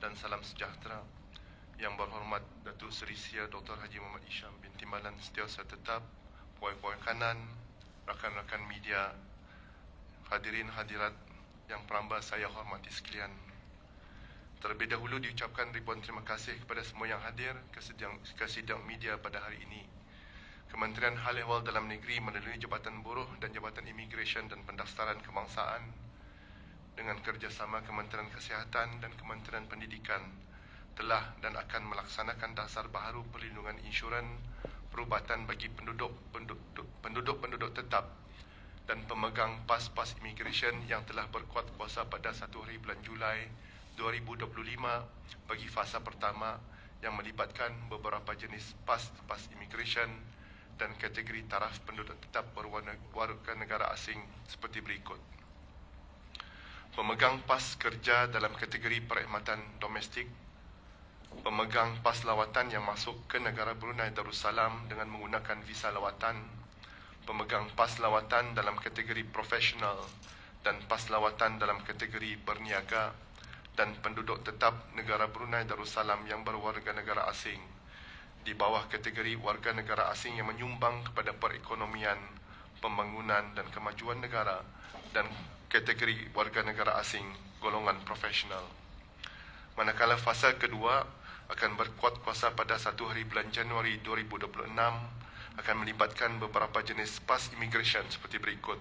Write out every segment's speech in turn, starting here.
dan salam sejahtera. Yang berhormat Datuk Seri Sia Dr. Haji Muhammad Isham bin Timbalan Setiausaha Tetap, puan-puan kanan, rakan-rakan media, hadirin hadirat yang peramba saya hormati sekalian. Terlebih dahulu diucapkan ribuan terima kasih kepada semua yang hadir ke sidang media pada hari ini. Kementerian Hal Ehwal Dalam Negeri melalui Jabatan Buruh dan Jabatan Imigresen dan Pendaftaran Kebangsaan dengan kerjasama Kementerian Kesihatan dan Kementerian Pendidikan telah dan akan melaksanakan dasar baharu perlindungan insuran perubatan bagi penduduk tetap dan pemegang pas-pas imigresen yang telah berkuat kuasa pada 1 hari bulan Julai 2025 bagi fasa pertama yang melibatkan beberapa jenis pas imigresen dan kategori taraf penduduk tetap berwarga negara asing seperti berikut. Pemegang pas kerja dalam kategori perkhidmatan domestik, pemegang pas lawatan yang masuk ke negara Brunei Darussalam dengan menggunakan visa lawatan, pemegang pas lawatan dalam kategori profesional dan pas lawatan dalam kategori berniaga, dan penduduk tetap negara Brunei Darussalam yang berwarga negara asing di bawah kategori warga negara asing yang menyumbang kepada perekonomian, pembangunan dan kemajuan negara, dan kategori warga negara asing golongan profesional. Manakala fasa kedua akan berkuat kuasa pada 1 hari bulan Januari 2026 akan melibatkan beberapa jenis pas imigresen seperti berikut.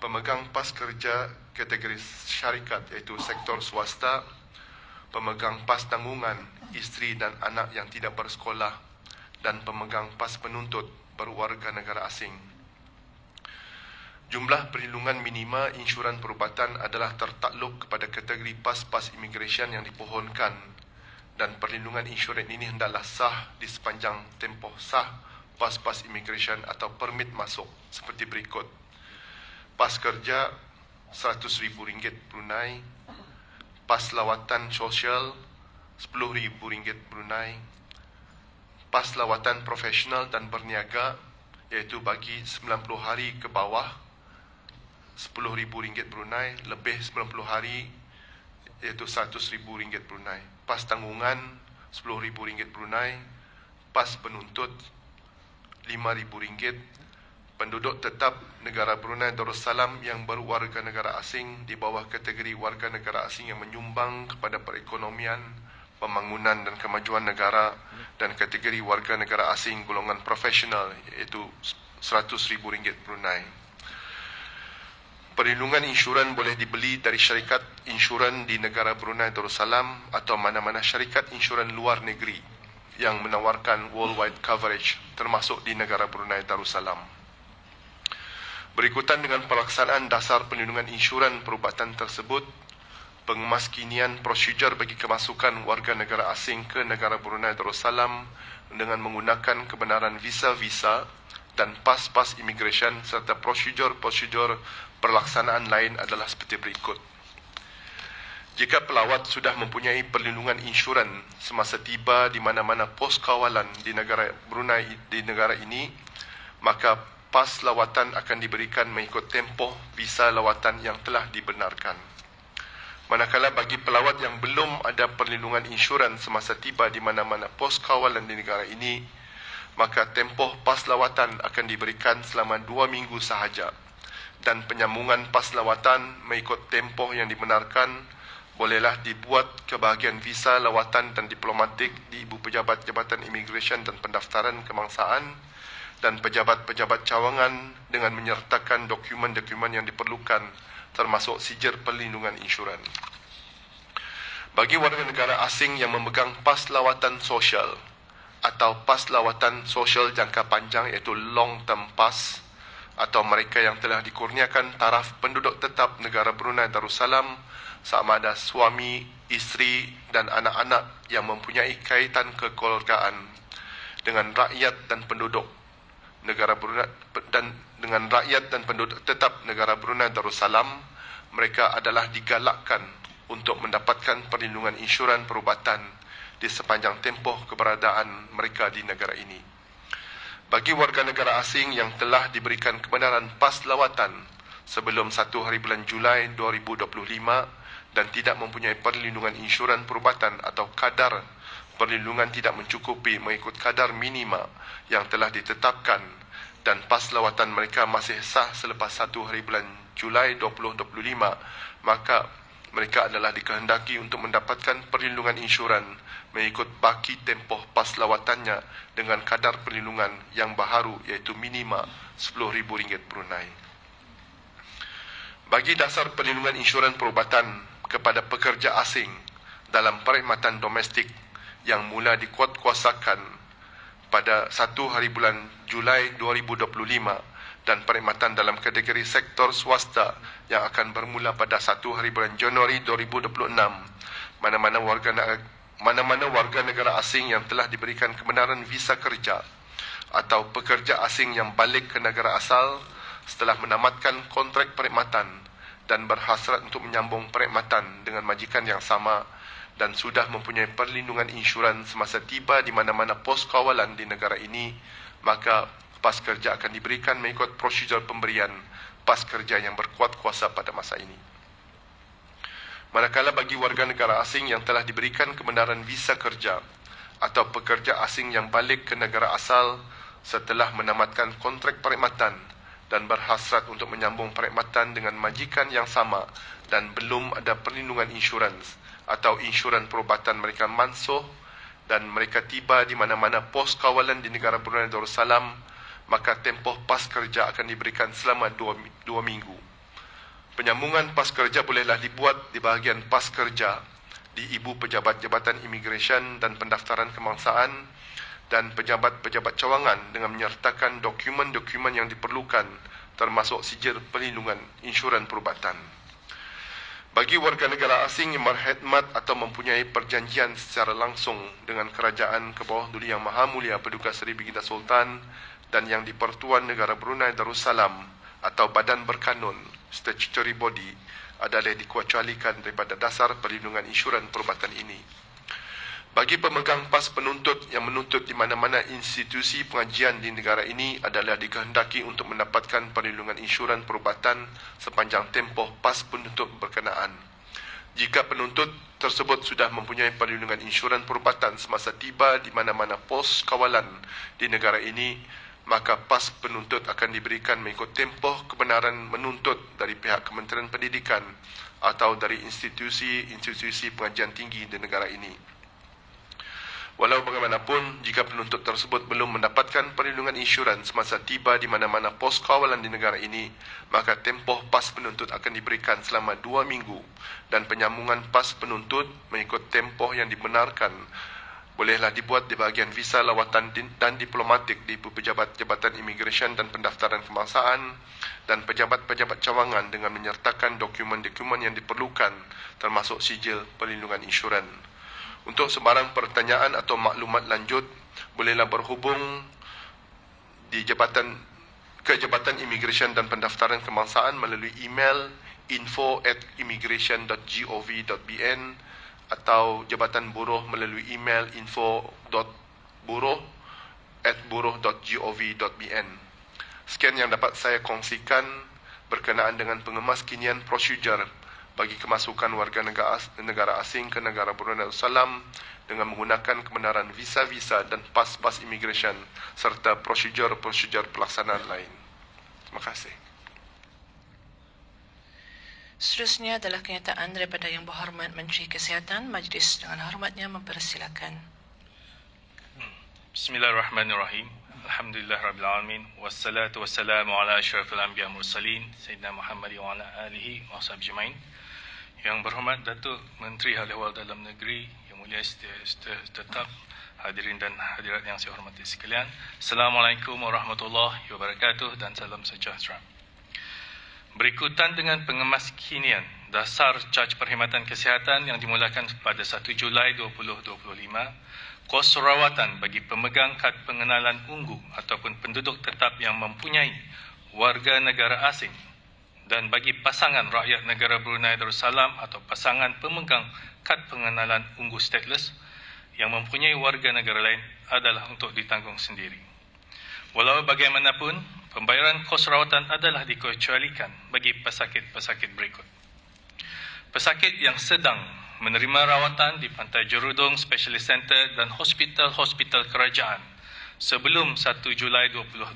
Pemegang pas kerja kategori syarikat iaitu sektor swasta, pemegang pas tanggungan isteri dan anak yang tidak bersekolah, dan pemegang pas penuntut berwarga negara asing. Jumlah perlindungan minima insuran perubatan adalah tertakluk kepada kategori pas-pas imigresen yang dipohonkan, dan perlindungan insuran ini hendaklah sah di sepanjang tempoh sah pas-pas imigresen atau permit masuk seperti berikut. Pas kerja RM100,000 Brunei, pas lawatan sosial RM10,000 Brunei, pas lawatan profesional dan berniaga iaitu bagi 90 hari ke bawah RM10,000 Brunei, lebih 90 hari iaitu RM100,000 Brunei. Pas tanggungan RM10,000 Brunei, pas penuntut RM5,000. Penduduk tetap negara Brunei Darussalam yang berwarga negara asing di bawah kategori warga negara asing yang menyumbang kepada perekonomian, pembangunan dan kemajuan negara, dan kategori warga negara asing golongan profesional iaitu RM100,000 Brunei. Perlindungan insuran boleh dibeli dari syarikat insuran di negara Brunei Darussalam atau mana-mana syarikat insuran luar negeri yang menawarkan worldwide coverage termasuk di negara Brunei Darussalam. Berikutan dengan pelaksanaan dasar perlindungan insuran perubatan tersebut, pengemaskinian prosedur bagi kemasukan warga negara asing ke negara Brunei Darussalam dengan menggunakan kebenaran visa-visa dan pas-pas imigresen serta prosedur-prosedur pelaksanaan lain adalah seperti berikut. Jika pelawat sudah mempunyai perlindungan insuran semasa tiba di mana-mana pos kawalan di negara Brunei di negara ini, maka pas lawatan akan diberikan mengikut tempoh visa lawatan yang telah dibenarkan. Manakala bagi pelawat yang belum ada perlindungan insuran semasa tiba di mana-mana pos kawalan di negara ini, maka tempoh pas lawatan akan diberikan selama 2 minggu sahaja, dan penyambungan pas lawatan mengikut tempoh yang dibenarkan bolehlah dibuat ke bahagian visa lawatan dan diplomatik di Ibu Pejabat Jabatan Imigresen dan Pendaftaran Kebangsaan dan pejabat-pejabat cawangan dengan menyertakan dokumen-dokumen yang diperlukan termasuk sijil perlindungan insuran. Bagi warga negara asing yang memegang pas lawatan sosial atau pas lawatan sosial jangka panjang iaitu long term pass, atau mereka yang telah dikurniakan taraf penduduk tetap negara Brunei Darussalam sama ada suami, isteri dan anak-anak yang mempunyai kaitan kekeluargaan dengan rakyat dan penduduk negara Brunei dan dengan rakyat dan penduduk tetap negara Brunei Darussalam, mereka adalah digalakkan untuk mendapatkan perlindungan insuran perubatan di sepanjang tempoh keberadaan mereka di negara ini. Bagi warga negara asing yang telah diberikan kebenaran pas lawatan sebelum 1 hari bulan Julai 2025 dan tidak mempunyai perlindungan insuran perubatan atau kadar perlindungan tidak mencukupi mengikut kadar minima yang telah ditetapkan dan pas lawatan mereka masih sah selepas 1 hari bulan Julai 2025, maka mereka adalah dikehendaki untuk mendapatkan perlindungan insuran mengikut baki tempoh pas lawatannya dengan kadar perlindungan yang baharu iaitu minima RM10,000 Brunei. Bagi dasar perlindungan insuran perubatan kepada pekerja asing dalam perkhidmatan domestik yang mula dikuatkuasakan pada 1 hari bulan Julai 2025 dan perkhidmatan dalam kategori sektor swasta yang akan bermula pada 1 hari bulan Januari 2026, mana-mana warga negara asing yang telah diberikan kebenaran visa kerja atau pekerja asing yang balik ke negara asal setelah menamatkan kontrak perkhidmatan dan berhasrat untuk menyambung perkhidmatan dengan majikan yang sama dan sudah mempunyai perlindungan insuran semasa tiba di mana-mana pos kawalan di negara ini, maka pas kerja akan diberikan mengikut prosedur pemberian pas kerja yang berkuat kuasa pada masa ini. Manakala bagi warga negara asing yang telah diberikan kebenaran visa kerja atau pekerja asing yang balik ke negara asal setelah menamatkan kontrak perkhidmatan dan berhasrat untuk menyambung perkhidmatan dengan majikan yang sama dan belum ada perlindungan insurans atau insuran perubatan mereka mansuh dan mereka tiba di mana-mana pos kawalan di negara Brunei Darussalam, maka tempoh pas kerja akan diberikan selama 2 minggu. Penyambungan pas kerja bolehlah dibuat di bahagian pas kerja di Ibu Pejabat Jabatan Imigresen dan Pendaftaran Kebangsaan dan pejabat-pejabat cawangan dengan menyertakan dokumen-dokumen yang diperlukan termasuk sijil perlindungan insuran perubatan. Bagi warga negara asing yang berkhidmat atau mempunyai perjanjian secara langsung dengan Kerajaan ke bawah Duli Yang Maha Mulia Paduka Seri Baginda Sultan dan yang di-Pertuan Negara Brunei Darussalam atau badan berkanun statutory body adalah dikecualikan daripada dasar perlindungan insuran perubatan ini. Bagi pemegang pas penuntut yang menuntut di mana-mana institusi pengajian di negara ini adalah dikehendaki untuk mendapatkan perlindungan insuran perubatan sepanjang tempoh pas penuntut berkenaan. Jika penuntut tersebut sudah mempunyai perlindungan insuran perubatan semasa tiba di mana-mana pos kawalan di negara ini, maka pas penuntut akan diberikan mengikut tempoh kebenaran menuntut dari pihak Kementerian Pendidikan atau dari institusi pengajian tinggi di negara ini. Walau bagaimanapun, jika penuntut tersebut belum mendapatkan perlindungan insuran semasa tiba di mana-mana pos kawalan di negara ini, maka tempoh pas penuntut akan diberikan selama 2 minggu dan penyambungan pas penuntut mengikut tempoh yang dibenarkan bolehlah dibuat di bahagian visa lawatan dan diplomatik di Pejabat Jabatan Imigresen dan Pendaftaran Kebangsaan dan pejabat-pejabat cawangan dengan menyertakan dokumen-dokumen yang diperlukan termasuk sijil perlindungan insuran. Untuk sebarang pertanyaan atau maklumat lanjut, bolehlah berhubung di Jabatan Imigresen dan Pendaftaran Kebangsaan melalui email info@immigration.gov.bn atau Jabatan Buruh melalui email info.buruh@buruh.gov.bn. Sekian yang dapat saya kongsikan berkenaan dengan pengemas-kinian prosedur bagi kemasukan warga negara asing ke negara Brunei Darussalam dengan menggunakan kebenaran visa-visa dan pas-pas imigresen serta prosedur-prosedur pelaksanaan lain. Terima kasih. Seterusnya adalah kenyataan daripada Yang Berhormat Menteri Kesihatan. Majlis dengan hormatnya mempersilakan. Bismillahirrahmanirrahim. Alhamdulillahirrabbilalamin. Wassalatu wassalamu ala asyrafil anbiya mursalin Sayyidina Muhammad wa ala alihi wa sahbihi ajma'in. Yang Berhormat Datuk Menteri Hal Ehwal Dalam Negeri, Yang Mulia tetap hadirin dan hadirat yang saya hormati sekalian. Assalamualaikum warahmatullahi wabarakatuh dan salam sejahtera. Berikutan dengan pengemaskinian dasar caj perkhidmatan kesihatan yang dimulakan pada 1 Julai 2025, kos rawatan bagi pemegang kad pengenalan ungu ataupun penduduk tetap yang mempunyai warga negara asing dan bagi pasangan rakyat negara Brunei Darussalam atau pasangan pemegang kad pengenalan ungu stateless yang mempunyai warga negara lain adalah untuk ditanggung sendiri. Walau bagaimanapun, pembayaran kos rawatan adalah dikecualikan bagi pesakit-pesakit berikut. Pesakit yang sedang menerima rawatan di Pantai Jerudong Specialist Center dan hospital-hospital kerajaan sebelum 1 Julai 2025,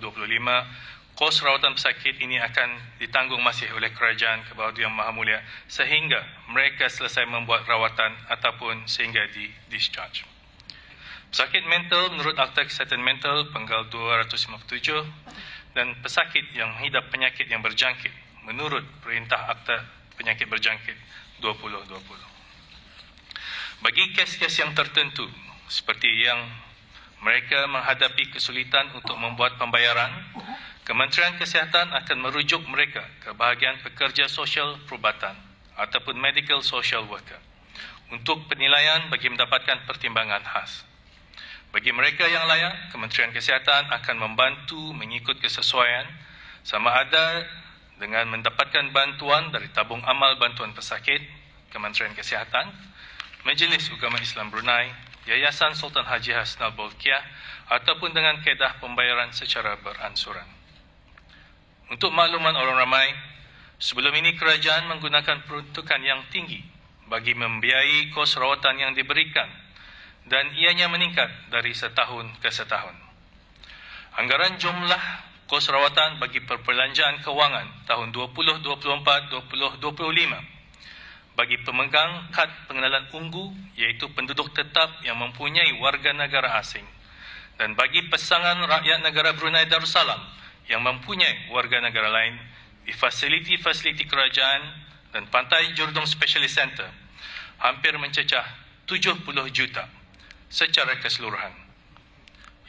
kos rawatan pesakit ini akan ditanggung masih oleh kerajaan ke bawah Yang Maha Mulia sehingga mereka selesai membuat rawatan ataupun sehingga di-discharge. Pesakit mental menurut Akta Kesihatan Mental Penggal 257 dan pesakit yang mengidap penyakit yang berjangkit menurut Perintah Akta Penyakit Berjangkit 2020. Bagi kes-kes yang tertentu seperti yang mereka menghadapi kesulitan untuk membuat pembayaran, Kementerian Kesihatan akan merujuk mereka ke bahagian pekerja sosial perubatan ataupun medical social worker untuk penilaian bagi mendapatkan pertimbangan khas. Bagi mereka yang layak, Kementerian Kesihatan akan membantu mengikut kesesuaian sama ada dengan mendapatkan bantuan dari Tabung Amal Bantuan Pesakit, Kementerian Kesihatan, Majlis Ugama Islam Brunei, Yayasan Sultan Haji Hasnal Bolkiah ataupun dengan kaedah pembayaran secara beransuran. Untuk makluman orang ramai, sebelum ini kerajaan menggunakan peruntukan yang tinggi bagi membiayai kos rawatan yang diberikan dan ianya meningkat dari setahun ke setahun. Anggaran jumlah kos rawatan bagi perbelanjaan kewangan tahun 2024-2025 bagi pemegang kad pengenalan ungu iaitu penduduk tetap yang mempunyai warga negara asing dan bagi pasangan rakyat negara Brunei Darussalam yang mempunyai warga negara lain di fasiliti-fasiliti kerajaan dan Pantai Jerudong Specialist Center hampir mencecah 70 juta secara keseluruhan,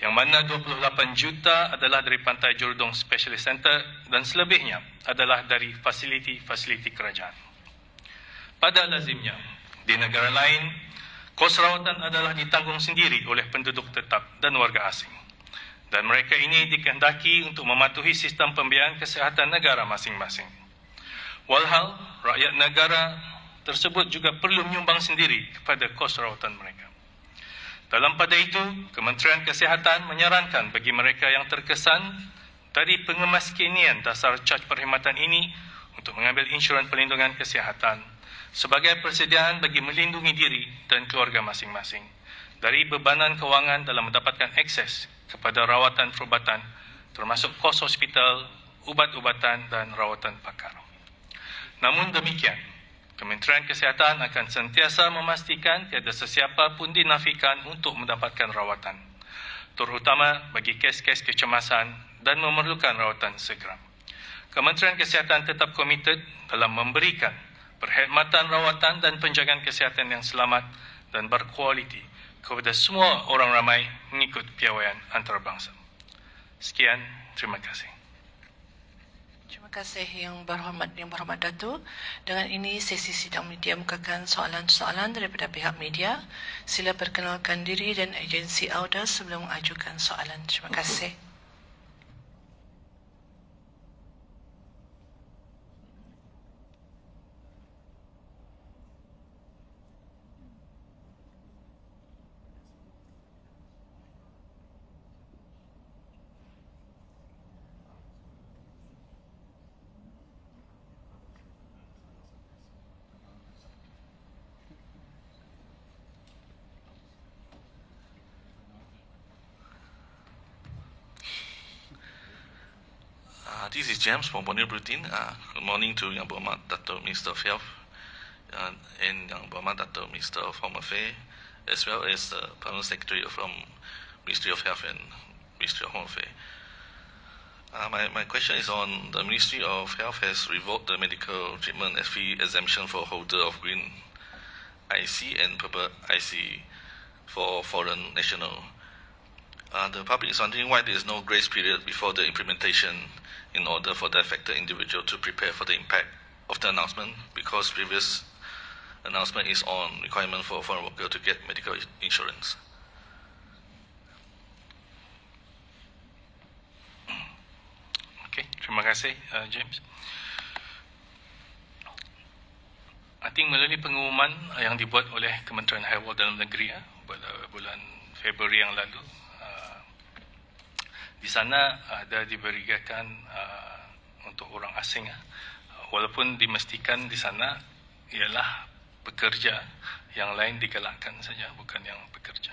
yang mana 28 juta adalah dari Pantai Jerudong Specialist Center dan selebihnya adalah dari fasiliti-fasiliti kerajaan. Pada lazimnya, di negara lain, kos rawatan adalah ditanggung sendiri oleh penduduk tetap dan warga asing. Dan mereka ini dikehendaki untuk mematuhi sistem pembiayaan kesihatan negara masing-masing. Walhal, rakyat negara tersebut juga perlu menyumbang sendiri kepada kos rawatan mereka. Dalam pada itu, Kementerian Kesihatan menyarankan bagi mereka yang terkesan dari pengemaskinian dasar caj perkhidmatan ini untuk mengambil insuran perlindungan kesihatan sebagai persediaan bagi melindungi diri dan keluarga masing-masing dari bebanan kewangan dalam mendapatkan akses kepada rawatan perubatan termasuk kos hospital, ubat-ubatan dan rawatan pakar. Namun demikian, Kementerian Kesihatan akan sentiasa memastikan tiada sesiapa pun dinafikan untuk mendapatkan rawatan, terutama bagi kes-kes kecemasan dan memerlukan rawatan segera. Kementerian Kesihatan tetap komited dalam memberikan perkhidmatan rawatan dan penjagaan kesihatan yang selamat dan berkualiti kepada semua orang ramai mengikut piawaian antarabangsa. Sekian, terima kasih. Terima kasih Yang Berhormat Datuk. Dengan ini sesi sidang media mukakan soalan-soalan daripada pihak media. Sila perkenalkan diri dan agensi AUDA sebelum mengajukan soalan. Terima kasih. This is James from Borneo Bulletin. Good morning to Yang Berhormat Dato' Minister of Health and Yang Berhormat Dato' Minister of Home Affairs, as well as the Permanent Secretary from Ministry of Health and Ministry of Home Affairs. My question is on the Ministry of Health has revoked the medical treatment fee exemption for holder of green IC and purple IC for foreign national. The public is wondering why there is no grace period before the implementation in order for the affected individual to prepare for the impact of the announcement, because previous announcement is on requirement for foreign worker to get medical insurance. Okay, terima kasih James. I think melalui pengumuman yang dibuat oleh Kementerian Haiwan Dalam Negeri pada bulan Februari yang lalu, di sana ada diberikan untuk orang asing, walaupun dimestikan di sana ialah pekerja, yang lain digalakkan saja, bukan yang pekerja.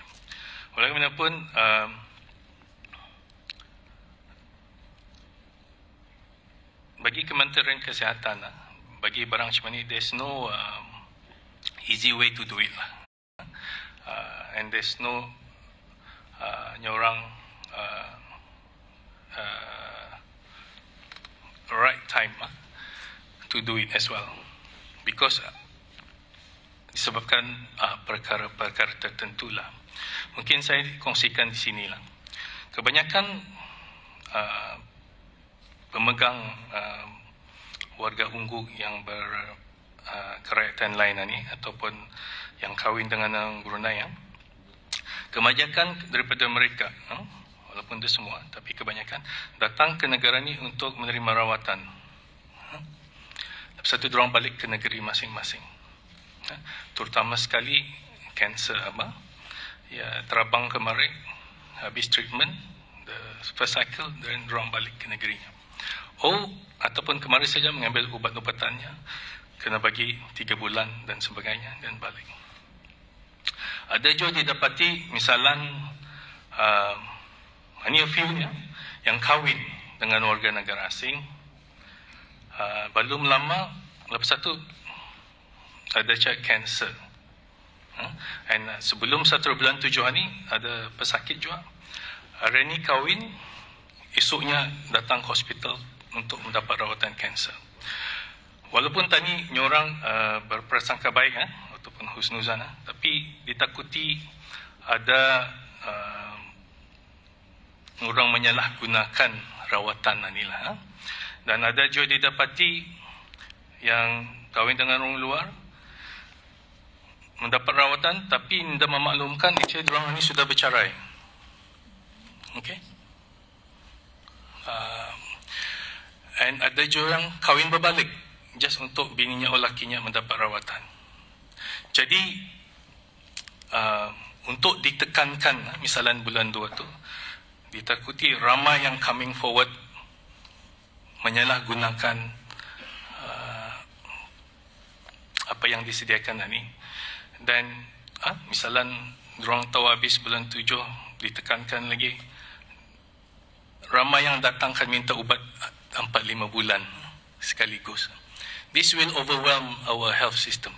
Walaupun bagi Kementerian Kesihatan, bagi barang macam ni, there's no easy way to do it lah. And there's no nyorang right time to do it as well, because disebabkan perkara-perkara tertentu lah. Mungkin saya kongsikan di sini lah. Kebanyakan pemegang warga Unggu yang berkerajaan lain ni, ataupun yang kahwin dengan orang Brunei, kebanyakan daripada mereka, walaupun itu semua, tapi kebanyakan datang ke negara ni untuk menerima rawatan. Lepas itu diorang balik ke negeri masing-masing. Terutama sekali kanser ya, terabang kemari, habis treatment, the first cycle, dan diorang balik ke negerinya. Ataupun kemari saja mengambil ubat-ubatannya, kena bagi 3 bulan dan sebagainya, dan balik. Ada juga didapati misalan ini a few yang kahwin dengan warga negara asing, belum lama lepas itu ada cak kanser. And sebelum 1 bulan 7 hari ada pesakit juga. Hari ni kahwin, esoknya datang ke hospital untuk mendapat rawatan kanser. Walaupun tadi nyorang berprasangka baik ataupun husnuzan, tapi ditakuti ada orang menyalahgunakan rawatan inilah. Dan ada juga didapati yang kahwin dengan orang luar, mendapat rawatan tapi tidak memaklumkan diorang ini sudah bercerai. Okay? And ada juga yang kahwin berbalik just untuk bininya atau lakinya mendapat rawatan. Jadi untuk ditekankan, misalnya bulan 2 tu, ditakuti ramai yang coming forward menyalahgunakan apa yang disediakan ini. Dan misalnya diorang tahu habis bulan 7, ditekankan lagi, ramai yang datang kan minta ubat 4-5 bulan sekaligus. This will overwhelm our health system.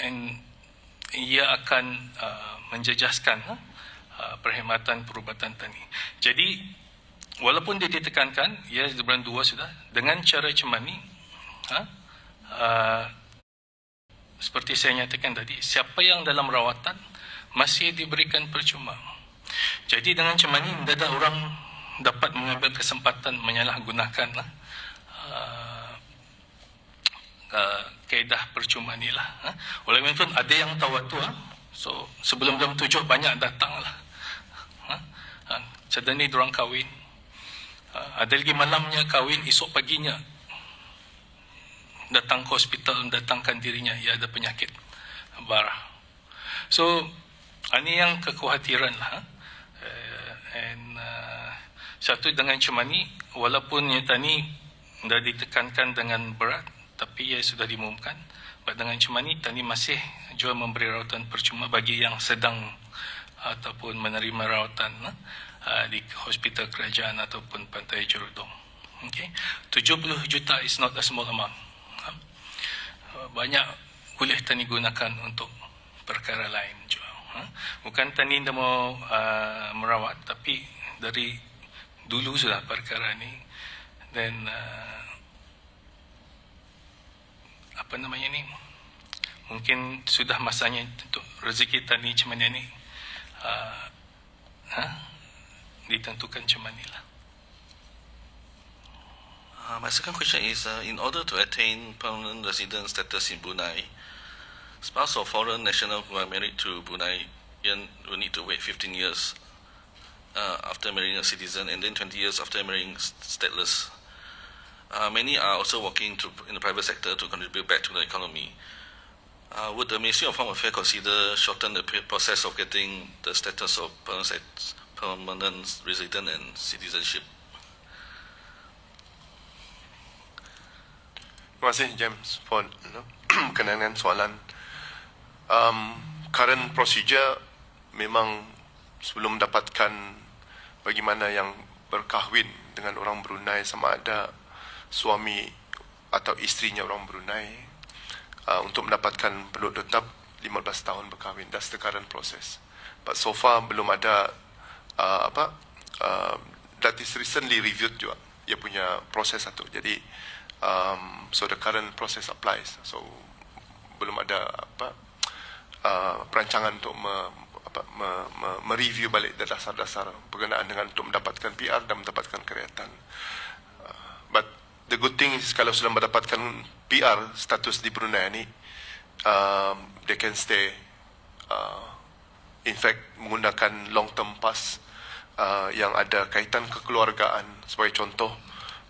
And ia akan menjejaskan perkhidmatan perubatan tani. Jadi walaupun dia ditekankan, ya bulan 2 sudah, dengan cara macam ni, seperti saya nyatakan tadi, siapa yang dalam rawatan masih diberikan percuma. Jadi dengan macam ni, tidak ada orang dapat mengambil kesempatan menyalahgunakan kaedah percuma ni lah. Walaupun ada yang tawatu, so sebelum bulan 7 banyak datang lah. Sedang ni diorang kahwin, ada lagi malamnya kahwin, esok paginya datang ke hospital, datangkan dirinya ia ada penyakit barah. So ini yang kekhawatiran lah. And satu dengan macam ni, walaupun nyata ni dah ditekankan dengan berat, tapi ia sudah diumumkan. Dengan macam ni, tani masih juga memberi rawatan percuma bagi yang sedang ataupun menerima rawatan di hospital kerajaan ataupun Pantai Jerudong. Okay. 70 juta is not a small amount. Banyak boleh tani gunakan untuk perkara lain juga. Bukan tani dah mau merawat, tapi dari dulu sudah perkara ni. Dan apa namanya ni, mungkin sudah masanya untuk rezeki tani macam mana ni ditentukan macam mana lah. My second question is, in order to attain permanent resident status in Brunei, spouse of foreign national who are married to Brunei will need to wait 15 years after marrying a citizen, and then 20 years after marrying stateless. Many are also working in the private sector to contribute back to the economy. Would the Ministry of Home Affairs consider shorten the process of getting the status of permanent resident and citizenship? Terima kasih James for berkenaan dengan soalan. Current procedure memang sebelum mendapatkan bagaimana yang berkahwin dengan orang Brunei, sama ada suami atau isterinya orang Brunei, untuk mendapatkan penduduk tetap 15 tahun berkahwin. That's the current process. But so far belum ada that is recently reviewed juga dia punya proses satu. Jadi so the current process applies. So belum ada perancangan untuk mereview balik dasar-dasar berkenaan dengan untuk mendapatkan PR dan mendapatkan kerajaan. But the good thing is kalau sudah mendapatkan PR status di Brunei ni, they can stay. In fact menggunakan long term pass yang ada kaitan kekeluargaan sebagai contoh.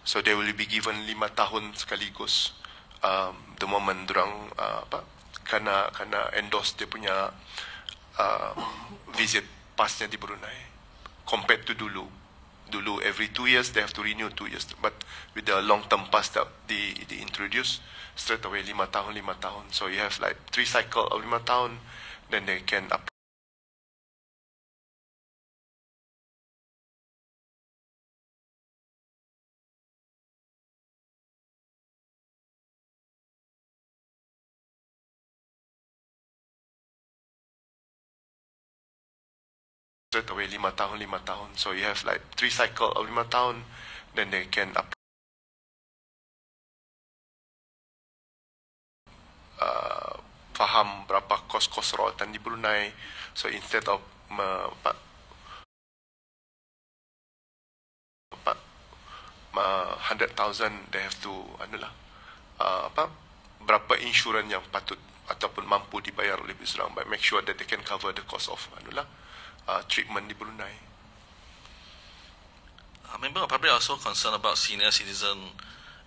So they will be given 5 tahun sekaligus the moment dorang kena endorse dia punya visit pasnya di Brunei, compared to dulu every 2 years they have to renew 2 years, but with the long term pass that they introduce straight away 5 tahun. So you have like 3 cycle of 5 tahun, then they can apply straight away 5 tahun. So you have like 3 cycle of 5 tahun, then they can faham berapa kos-kos rawatan di Brunei. So instead of 100,000 they have to berapa insurans yang patut ataupun mampu dibayar oleh seorang, but make sure that they can cover the cost of treatment di Brunei. Member of public are also concerned about senior citizen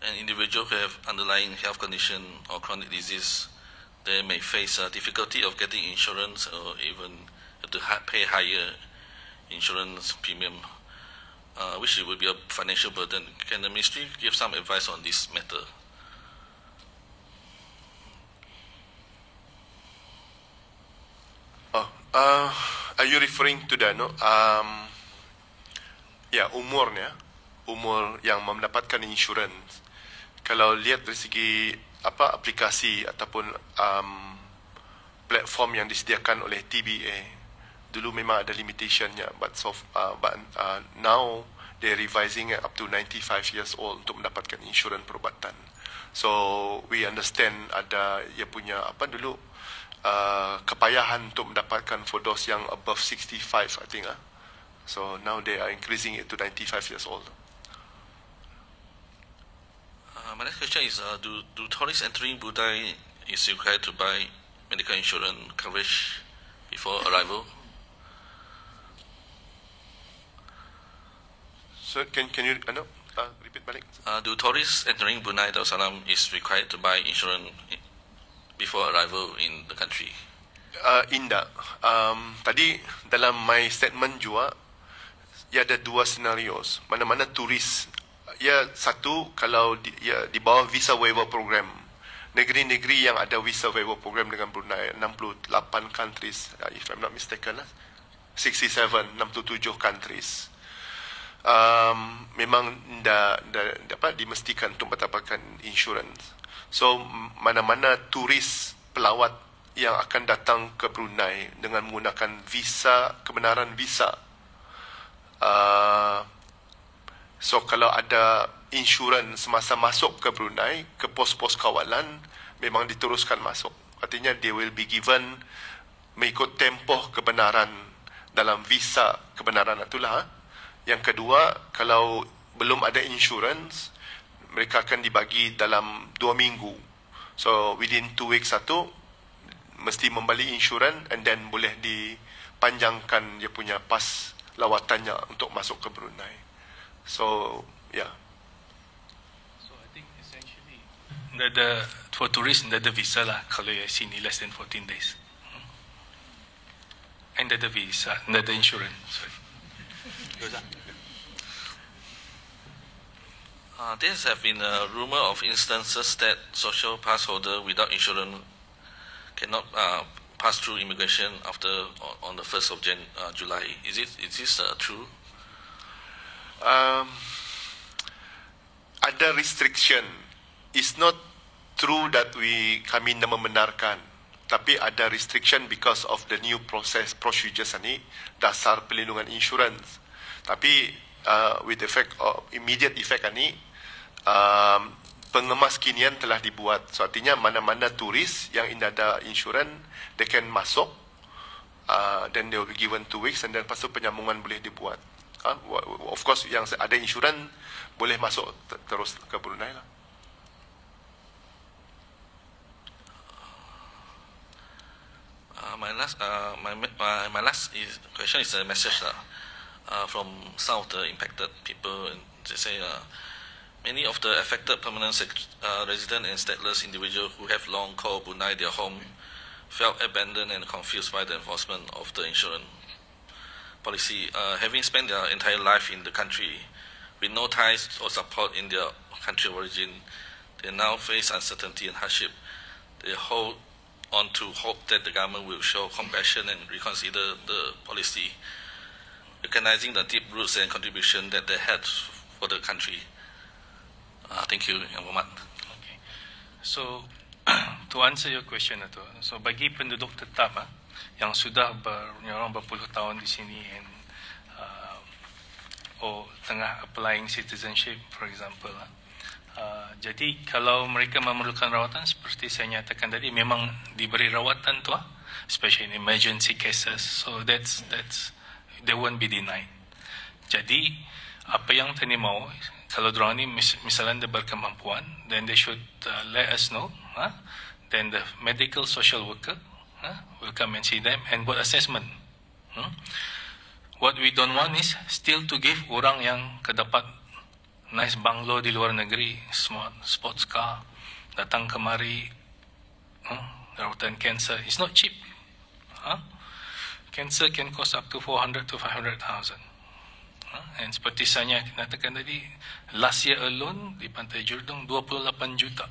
and individuals who have underlying health condition or chronic disease. They may face a difficulty of getting insurance or even have to pay higher insurance premium, which will be a financial burden. Can the ministry give some advice on this matter? Are you referring to the umur yang mendapatkan insurans? Kalau lihat dari segi aplikasi ataupun platform yang disediakan oleh TBA, dulu memang ada limitationnya, but now they revising it up to 95 years old untuk mendapatkan insurans perubatan. So we understand ada ia punya kepayahan untuk mendapatkan for those yang above 65, I think. So now they are increasing it to 95 years old. My next question is, do tourists entering Brunei is required to buy medical insurance coverage before arrival? So can you repeat balik? Do tourists entering Brunei Darussalam is required to buy insurance before arrival in the country? Indah. Tadi dalam my statement juga, ia ada 2 senario. Mana-mana turis, ya satu kalau di bawah visa waiver program. Negeri-negeri yang ada visa waiver program dengan Brunei, 68 countries, if I'm not mistaken, 67 countries. Memang dapat dimestikan untuk mendapatkan insurans. So mana-mana turis pelawat yang akan datang ke Brunei dengan menggunakan visa, kebenaran visa, so kalau ada insurans semasa masuk ke Brunei, ke pos-pos kawalan, memang diteruskan masuk. Artinya they will be given mengikut tempoh kebenaran dalam visa kebenaran itulah. Yang kedua, kalau belum ada insurans, mereka akan dibagi dalam 2 minggu. So within 2 weeks mesti membeli insurans, and then boleh dipanjangkan dia punya pas lawatannya untuk masuk ke Brunei. So yeah. So I think essentially for tourists ada visa lah kalau yang sini less than 14 days. And ada visa, ada insurance. Sorry. There have been a rumor of instances that social pass holder without insurance cannot pass through immigration after on the 1st of July. Is this true? Ada restriction. It's not true that kami membenarkan, tapi ada restriction because of the new procedures ni, dasar pelindungan insurans. Tapi with immediate effect ni, pengemas kinian telah dibuat. So artinya mana-mana turis yang ada insurans, they can masuk, then they will be given 2 weeks, and then lepas tu penyambungan boleh dibuat. Of course, yang ada insurans boleh masuk terus ke Brunei lah. My last question is a message from some of the impacted people. They say many of the affected permanent resident and stateless individuals who have long called Brunei their home felt abandoned and confused by the enforcement of the insurance policy. Having spent their entire life in the country with no ties or support in their country of origin, they now face uncertainty and hardship. They hold on to hope that the government will show compassion and reconsider the policy, recognizing the deep roots and contribution that they had for the country. Thank you, Yang Berhormat. Okay. So, to answer your question itu, so bagi penduduk tetap yang sudah berpuluh tahun di sini and tengah applying citizenship, for example, jadi kalau mereka memerlukan rawatan seperti saya nyatakan tadi, memang diberi rawatan tu, especially in emergency cases, so that's they won't be denied. Jadi apa yang tadi mau, kalau dorang ni misalnya berkemampuan, then they should let us know, then the medical social worker will come and see them and buat assessment. What we don't want is still to give orang yang kedapat nice bungalow di luar negeri, smart sports car, datang kemari, rawatan cancer. It's not cheap. Cancer can cost up to 400 to 500,000. And seperti saya katakan tadi, last year alone di Pantai Jurdong 28 juta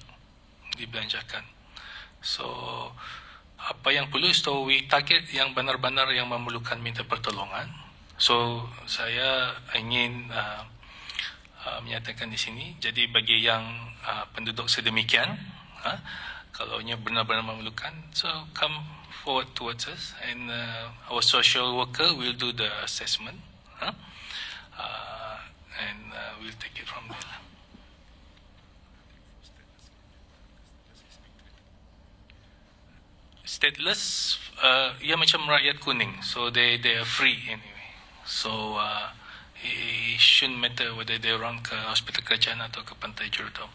dibelanjakan. So apa yang perlu, so we target yang benar-benar yang memerlukan minta pertolongan. So saya ingin menyatakan di sini, jadi bagi yang penduduk sedemikian, kalaunya benar-benar memerlukan, so come forward towards us, and our social worker will do the assessment, and we'll take it from there. Stateless, ia macam rakyat kuning, so they are free anyway. So it shouldn't matter whether they orang ke hospital kerajaan atau ke Pantai Jurdong.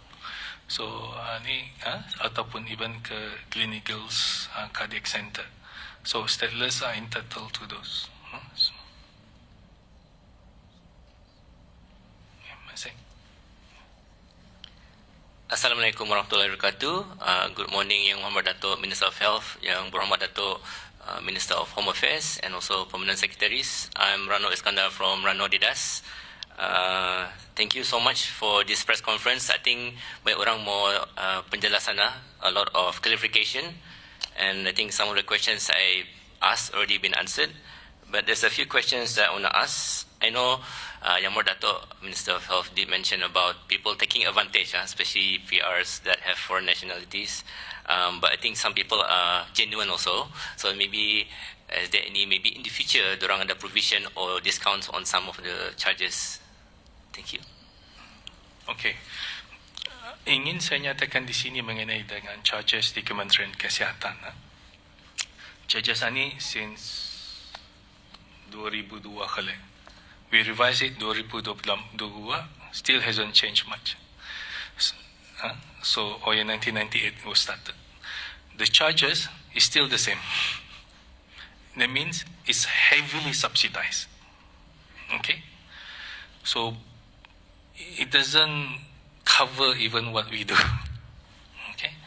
So ni ataupun even ke clinicals, cardiac center. So stateless are entitled to those. So, Assalamualaikum warahmatullahi wabarakatuh. Good morning Yang Berhormat Datuk Minister of Health, Yang Berhormat Datuk Minister of Home Affairs, and also Permanent Secretaries. I'm Rano Iskandar from Rano Didas. Thank you so much for this press conference. I think banyak orang mau penjelasan, a lot of clarification, and I think some of the questions I asked already been answered. But there's a few questions that I want to ask. I know Yang Berhormat Datuk Minister of Health did mention about people taking advantage, especially PRs that have foreign nationalities. But I think some people are genuine also. So maybe is there any, maybe in the future, dorang ada provision or discounts on some of the charges? Thank you. Okay. Ingin saya nyatakan di sini mengenai dengan charges di Kementerian Kesihatan. Charges ini since 2002 kali. We revised it 2022, still hasn't changed much. So, in 1998 it was started. The charges is still the same. That means it's heavily subsidized. Okay? So, it doesn't cover even what we do. Okay?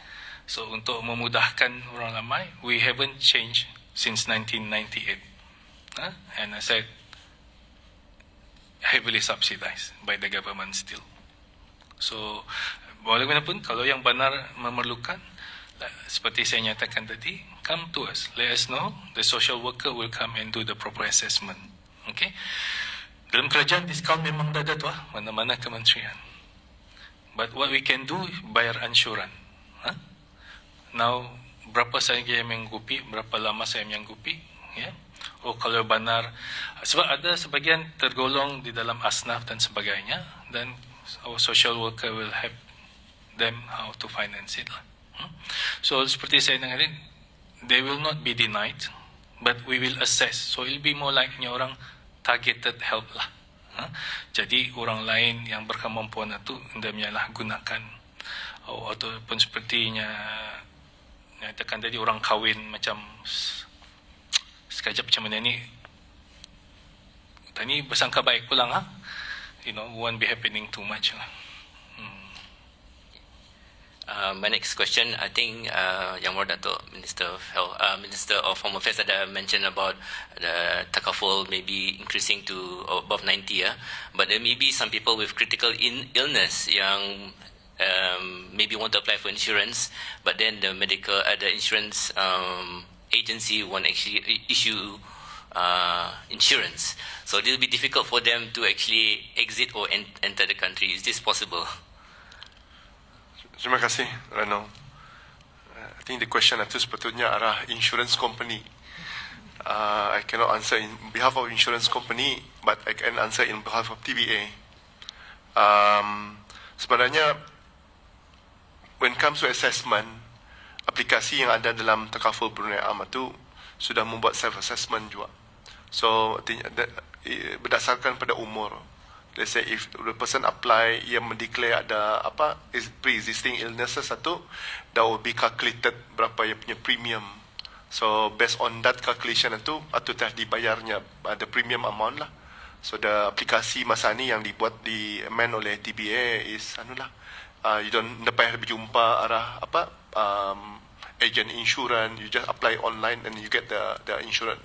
So, untuk memudahkan orang ramai, we haven't changed since 1998. And I said, heavily subsidized by the government still. So, bagaimanapun kalau yang benar memerlukan, seperti saya nyatakan tadi, come to us, let us know, the social worker will come and do the proper assessment. Okay? Dalam kerajaan diskaun memang dah ada tu mana-mana kementerian. But what we can do, bayar ansuran. Now, berapa saya menggupi, berapa lama saya menggupi, ya? Oh, kalau benar, sebab ada sebagian tergolong di dalam asnaf dan sebagainya, dan our social worker will help them how to finance it lah. So seperti saya dengarin, they will not be denied, but we will assess. So it will be more like orang targeted help lah. Jadi orang lain yang berkemampuan itu hendaknya lah gunakan, ataupun sepertinya nyatakan tadi orang kahwin macam sekejap macam mana ni, tadi bersangka baik pulang won't be happening too much lah. My next question, I think Yang Dato' Minister of Home Affairs ada mention about the takaful maybe increasing to above 90, but there may be some people with critical illness yang maybe want to apply for insurance, but then the insurance agency won't actually issue insurance, so it will be difficult for them to actually exit or enter the country. Is this possible? Terima kasih, Rano. I think the question itu sepatutnya arah insurance company. I cannot answer in behalf of insurance company, but I can answer in behalf of TBA. Sebenarnya, when it comes to assessment, aplikasi yang ada dalam Takaful Brunei Am itu sudah membuat self-assessment juga. So, berdasarkan pada umur. Let's say if the person apply, ia mendeclare ada pre-existing illnesses satu, that will be calculated berapa ia punya premium. So based on that calculation itu dah dibayarnya ada premium amount lah. So the aplikasi masa ni yang dibuat di amend oleh TBA is you don't payah berjumpa arah agent insurance, you just apply online and you get the insurance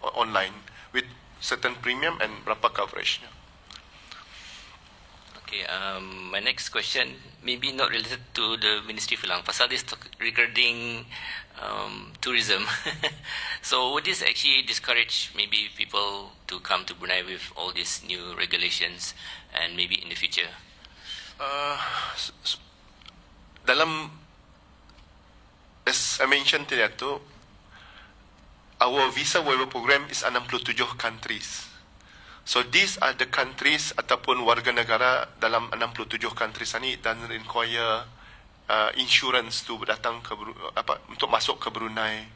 online with certain premium and berapa coverage-nya. Okay, my next question maybe not related to the Ministry Filang. Pasal this regarding tourism. So would this actually discourage maybe people to come to Brunei with all these new regulations and maybe in the future? Dalam, as I mentioned tadi tu, our visa waiver program is 67 countries. So these are the countries ataupun warga negara dalam 67 countries ni dan require insurance tu datang ke untuk masuk ke Brunei.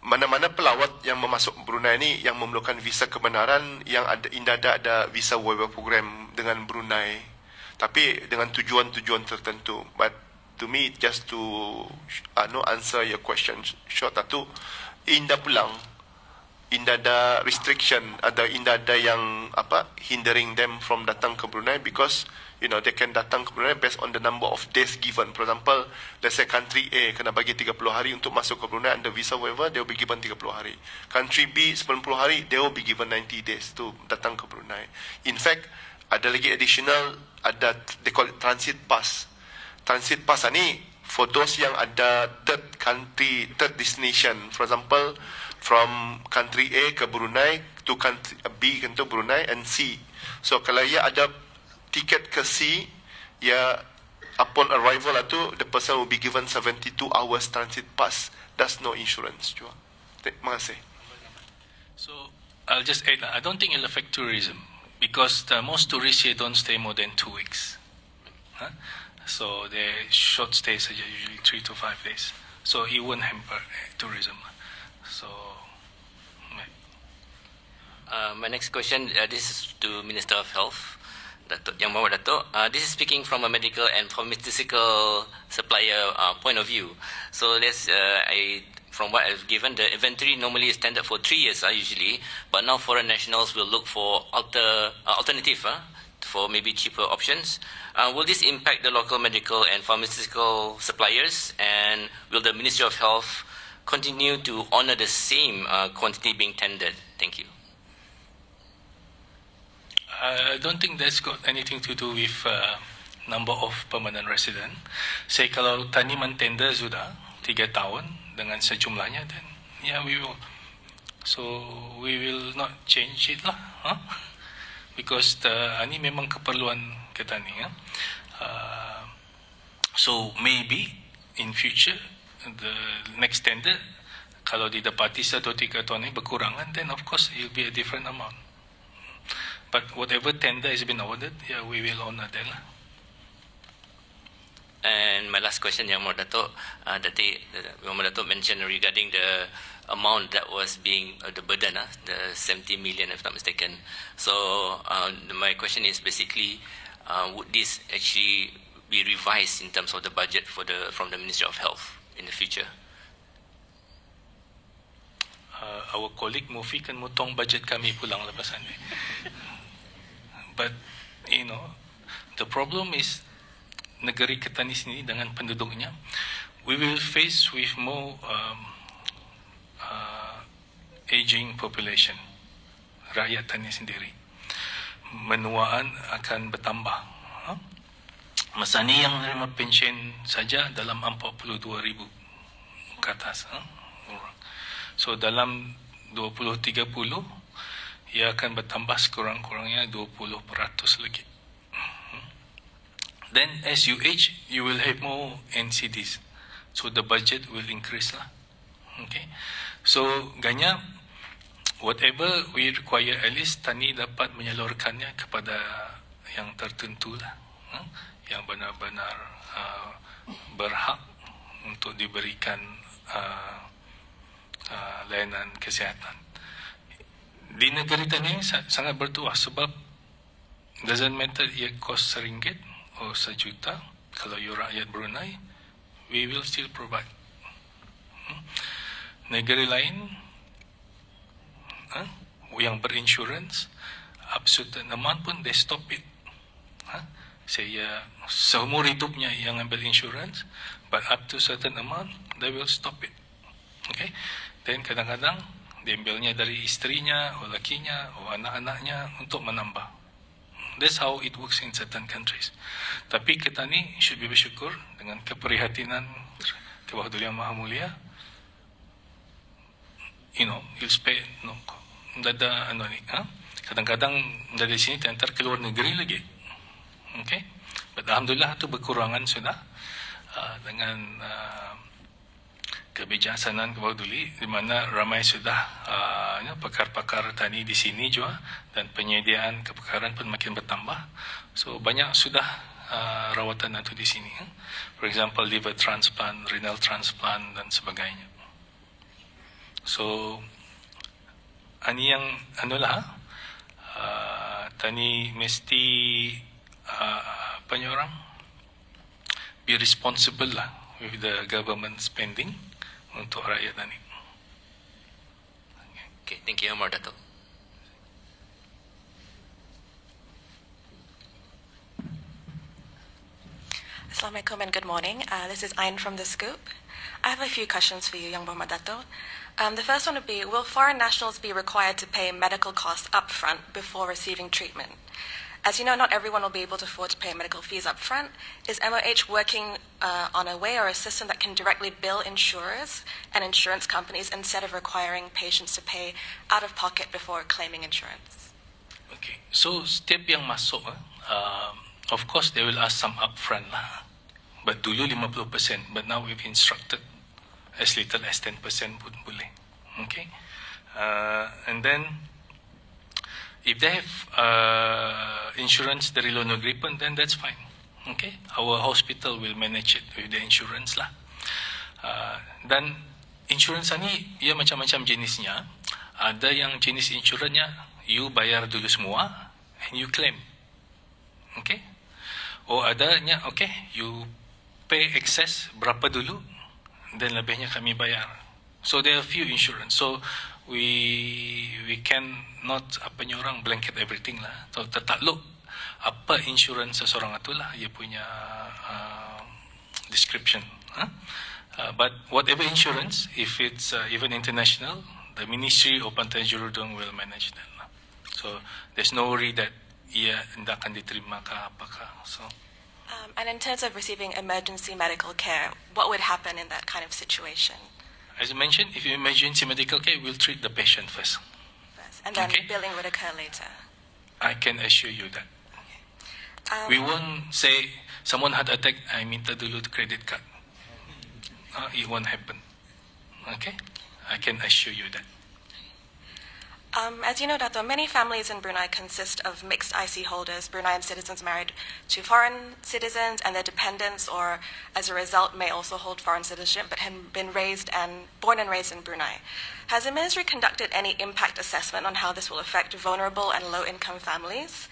Mana-mana pelawat yang memasuk Brunei ni yang memerlukan visa kebenaran yang ada visa waiver program dengan Brunei, tapi dengan tujuan-tujuan tertentu. But to me, just to answer your question short, indah pulang. Indah ada restriction, indah ada yang hindering them from datang ke Brunei because they can datang ke Brunei based on the number of days given. For example, let's say country A kena bagi 30 hari untuk masuk ke Brunei under visa waiver, they will be given 30 hari. Country B 90 hari, they will be given 90 days to datang ke Brunei. In fact, ada lagi additional, they call it transit pass. Transit pass ni for those yang ada third destination. For example, from country A ke Brunei to country B ke Brunei and C. So kalau ia ada tiket ke C, upon arrival the person will be given 72 hours transit pass. That's no insurance juga. Terima kasih. So I'll just add, I don't think it'll affect tourism because most tourists here don't stay more than 2 weeks. So their short stays are usually 3 to 5 days. So it won't hamper tourism. So, my next question, this is to Minister of Health, Yang Mohamad Dato'. This is speaking from a medical and pharmaceutical supplier point of view. So from what I've given, the inventory normally is standard for 3 years usually, but now foreign nationals will look for alternative for maybe cheaper options. Will this impact the local medical and pharmaceutical suppliers, and will the Ministry of Health continue to honor the same quantity being tendered? Thank you. I don't think that's got anything to do with number of permanent resident. Say kalau tani mentender sudah 3 tahun dengan sejumlahnya, then yeah, we will. So we will not change it lah, because ini memang keperluan kita ni. So maybe in future the next tender kalau didapati 1 atau 3 tahun ni berkurangan, then of course it will be a different amount. But whatever tender has been awarded, yeah, we will honor that lah. And my last question, Yang Dato', Yang Dato' mentioned regarding the amount that was being the burden, the 70 million, if not mistaken. So my question is basically, would this actually be revised in terms of the budget from the Ministry of Health in the future? Our colleague Mufi kan motong budget kami pulang lepasan ni. But you know, the problem is negeri kita ni sendiri dengan penduduknya, we will face with more aging population. Rakyat tani sendiri, menuaan akan bertambah. Masa ni yang menerima pension saja dalam 42,000 ke atas. So dalam 2030 ia akan bertambah sekurang-kurangnya 20% lagi. Then as you age, you will have more NCDs. So the budget will increase lah. Okay. So ganya, whatever we require, at least tani dapat menyalurkannya kepada yang tertentu lah. Yang benar-benar berhak untuk diberikan layanan kesihatan. Di negeri tani sangat bertuah sebab doesn't matter ia cost RM1 atau RM1, kalau you rakyat Brunei, we will still provide. Negeri lain yang berinsurans, up to certain amount pun they stop it. Saya seumur hidupnya yang ambil insurans, but up to certain amount they will stop it. Okay. Dan kadang-kadang diambilnya dari istrinya, atau lakinya, atau anak-anaknya untuk menambah. That's how it works in certain countries. Tapi kita ni should be bersyukur dengan keprihatinan Kebahadulian Yang Maha Mulia. You know, you'll spend no, dada ano ni, kadang-kadang dari sini terhantar ke luar negeri lagi. Okay, but alhamdulillah tu berkurangan sudah dengan kebijaksanaan Kebahaduli, di mana ramai sudah pakar-pakar tani di sini juga, dan penyediaan kepakaran pun makin bertambah. So banyak sudah rawatan itu di sini. For example, liver transplant, renal transplant dan sebagainya. So ani yang anulah tani mesti apa ni orang be responsible lah with the government spending untuk rakyat tani. Okay, thank you, Amar Dato'. Assalamualaikum and good morning. This is Ayn from The Scoop. I have a few questions for you, Yang Muhammad Dato'. The first one would be, will foreign nationals be required to pay medical costs upfront before receiving treatment? As you know, not everyone will be able to afford to pay medical fees up front. Is MOH working on a way or a system that can directly bill insurers and insurance companies instead of requiring patients to pay out of pocket before claiming insurance? Okay, so setiap yang masuk, of course they will ask some upfront lah. But dulu 50%, but now we've instructed as little as 10% pun boleh. Okay, and then if they have insurance dari luar negeri pun, then that's fine. Okay, our hospital will manage it with the insurance lah. Dan insurance ni, ia macam-macam jenisnya. Ada yang jenis insurance-nya, you bayar dulu semua and you claim. Okay. Oh, adanya, okay, you pay excess berapa dulu, dan lebihnya kami bayar. So there are few insurance. So we can not orang blanket everything lah. So tertakluk apa insurance seseorang itulah ia punya description. But whatever insurance, if it's even international, the Ministry of Pantai Jurudong will manage that lah. So there's no worry that ia tidak akan diterima ke apakah. So And in terms of receiving emergency medical care, what would happen in that kind of situation? as I mentioned, if you emergency medical care, we'll treat the patient first. And then Okay. billing would occur later. I can assure you that. We won't say someone had attack, I minta dulu credit card. It won't happen. Okay? I can assure you that. As you know, Dato, many families in Brunei consist of mixed IC holders, Bruneian citizens married to foreign citizens and their dependents, or as a result may also hold foreign citizenship but have been born and raised in Brunei. Has the ministry conducted any impact assessment on how this will affect vulnerable and low-income families?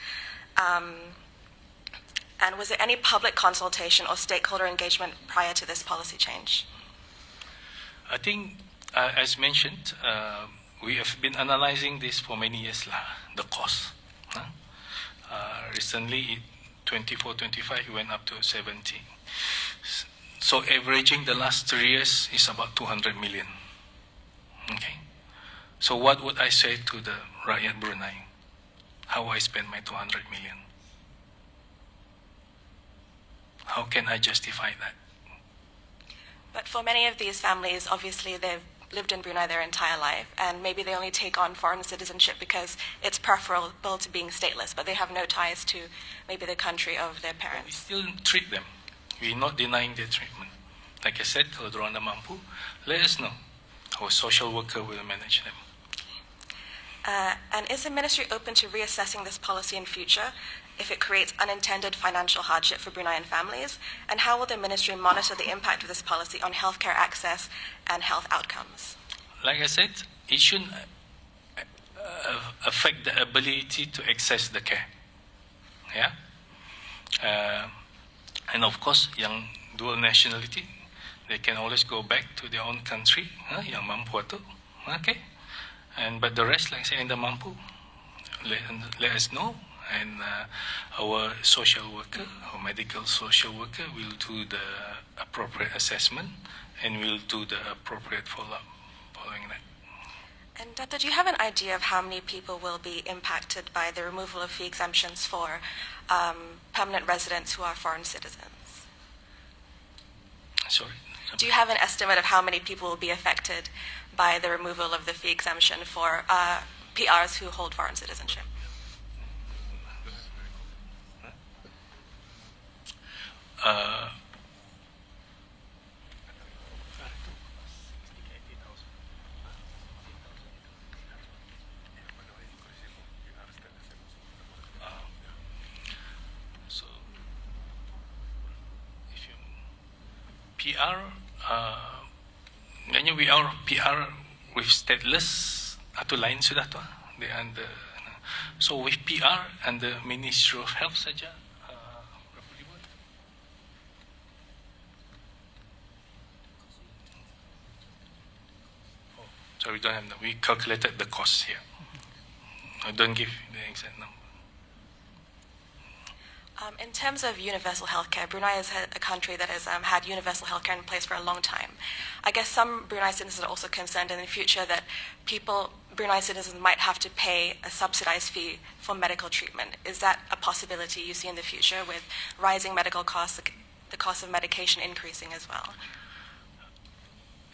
And was there any public consultation or stakeholder engagement prior to this policy change? I think, as mentioned, we have been analyzing this for many years, the cost. Recently, 24-25, it went up to 70. So averaging the last 3 years is about 200 million. Okay. So what would I say to the Rakyat Brunei? How I spend my 200 million? How can I justify that? But for many of these families, obviously they've lived in Brunei their entire life, and maybe they only take on foreign citizenship because it's preferable to being stateless, but they have no ties to maybe the country of their We parents. still treat them. We're not denying their treatment. Like I said, kalau diorang dah mampu, let us know. Our social worker will manage them. And is the ministry open to reassessing this policy in future if it creates unintended financial hardship for Bruneian families? And how will the ministry monitor the impact of this policy on healthcare access and health outcomes? Like I said, it shouldn't affect the ability to access the care. Yeah? And of course, yang dual nationality, they can always go back to their own country, yang mampu tu. Okay? But the rest, like I say, yang dah mampu, let us know. And our social worker, our medical social worker, will do the appropriate assessment and will do the appropriate follow-up following that. And Dato, do you have an idea of how many people will be impacted by the removal of fee exemptions for permanent residents who are foreign citizens? Sorry? Do you have an estimate of how many people will be affected by the removal of the fee exemption for PRs who hold foreign citizenship? So, if you PR, we are PR with stateless atau lain sudah tu. They under. So with PR and the Ministry of Health saja. So we don't have we calculated the cost here. I don't give the exact number. In terms of universal healthcare, Brunei is a country that has had universal healthcare in place for a long time. I guess some Brunei citizens are also concerned in the future that Brunei citizens might have to pay a subsidized fee for medical treatment. Is that a possibility you see in the future with rising medical costs, the cost of medication increasing as well?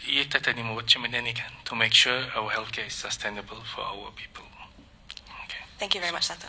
Ia tadi membuat macam ni kan, to make sure our healthcare is sustainable for our people. Okay. Thank you very much, Dato.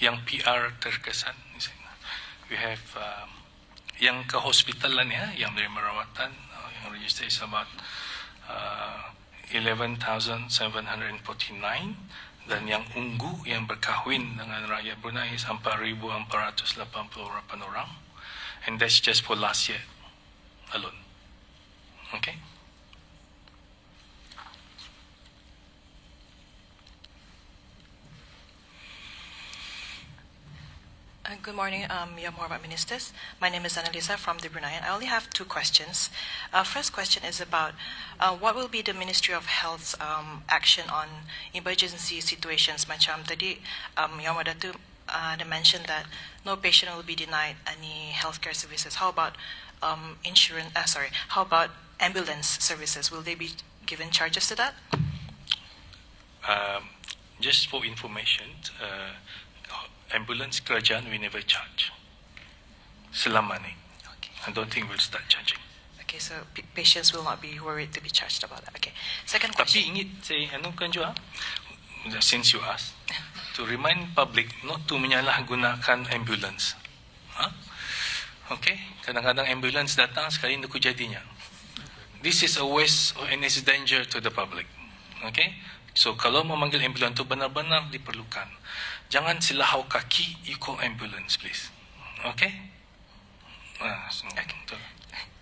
Yang PR terkesan, we have yang ke hospitalan ya, yang dari merawatan, yang register is about 11,749, dan yang ungu yang berkahwin dengan rakyat Brunei 4,488 orang, and that's just for last year alone. Okay. Good morning, Yang Berhormat Ministers. My name is Annalisa from the Brunei, and I only have 2 questions. First question is about what will be the Ministry of Health's action on emergency situations. Macam tadi, Yang Berhormat Datuk mentioned that no patient will be denied any healthcare services. How about How about ambulance services? Will they be given charges to that? Just for information, ambulance kerajaan we never charge. Selama ni. Okay. I don't think we'll start charging. Okay, so patients will not be worried to be charged about that. Okay. Second Tapi question. ingin saya anukan juga, since you asked, to remind public not to menyalahgunakan ambulance. Okay, kadang-kadang ambulance datang sekali nak jadinya. This is a waste and is danger to the public. Okay, so kalau memanggil ambulans itu benar-benar diperlukan. Jangan silahau kaki, you call ambulance, please. Okay? Okay.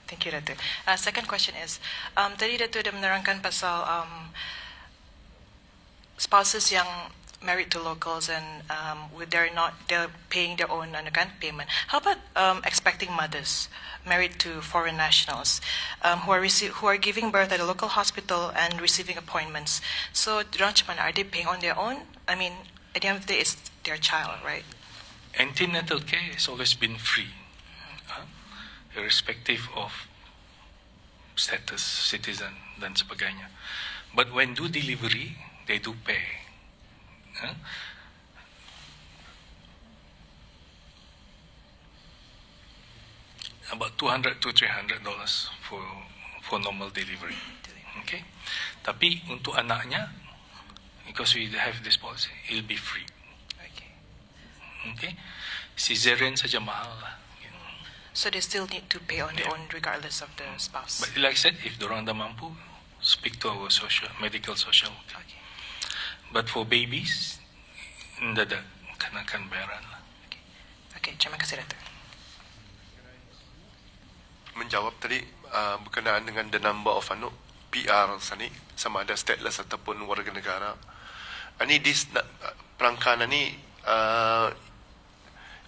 Thank you, Datuk. Second question is, tadi Datuk dah menerangkan pasal spouses yang married to locals and they're paying their own payment. How about expecting mothers married to foreign nationals who are giving birth at a local hospital and receiving appointments? So, are they paying on their own? I mean, at the end of the day, it's their child, right? Antenatal care has always been free, irrespective of status, citizen, dan sebagainya. But when do delivery, they do pay. About $200 to $300 for normal delivery. Okay, tapi untuk anaknya, because we have this policy, it'll be free. Okay, cesarean saja mahal lah. So they still need to pay on their own regardless of the spouse. But like I said, if dorang dah mampu, speak to our medical social worker. Okay. But for babies, tidak ada kenakan bayaran lah. Okay, terima kasih Datuk. Menjawab tadi berkenaan dengan the number of PR sani, sama ada stateless ataupun warga negara. Ini perangkaan ini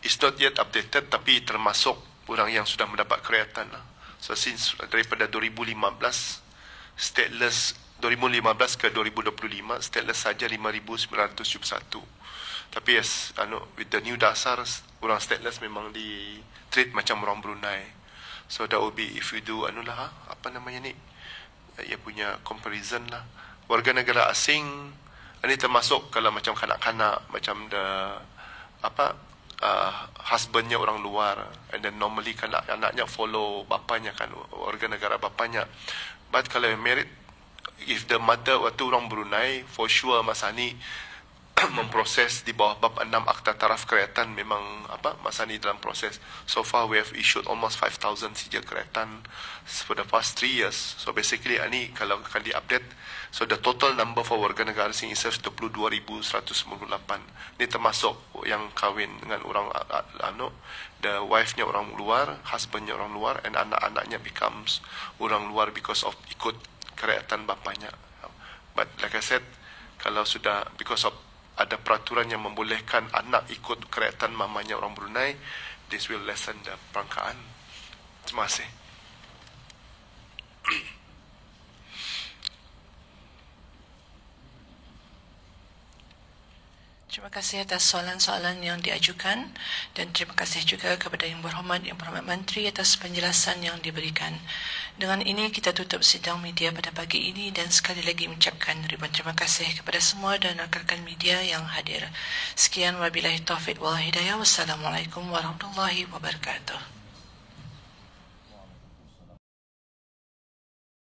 is not yet updated, tapi termasuk orang yang sudah mendapat kerajaan. So since daripada 2015 stateless 2015 ke 2025 stateless saja 5,971. Tapi yes, with the new dasar, orang stateless memang di treat macam orang Brunei. So that will be if you do apa namanya ni, ia punya comparison lah. Warga negara asing ini termasuk kalau macam kanak-kanak, macam husbandnya orang luar, and then normally kan anaknya follow bapanya kan, warga negara bapanya. But kalau married, if the mother waktu orang Brunei, for sure masa ni memproses di bawah bab 6 Akta Taraf Kerajaan, memang masa ni dalam proses. So far we have issued almost 5,000 sijil kerajaan for the past 3 years. So basically ini kalau akan di-update, so the total number for warga negara asing is 22,198. Ini termasuk yang kahwin dengan orang the wife-nya orang luar, husband-nya orang luar, and anak-anaknya becomes orang luar because of ikut kerajaan bapanya. But like I said, kalau sudah because of ada peraturan yang membolehkan anak ikut kerajaan mamanya orang Brunei, this will lessen the perangkaan. Terima kasih. Terima kasih atas soalan-soalan yang diajukan dan terima kasih juga kepada Yang Berhormat Menteri atas penjelasan yang diberikan. Dengan ini kita tutup sidang media pada pagi ini dan sekali lagi mengucapkan ribuan terima kasih kepada semua dan rakan media yang hadir. Sekian wabillahi taufiq wal hidayah. Wassalamualaikum warahmatullahi wabarakatuh.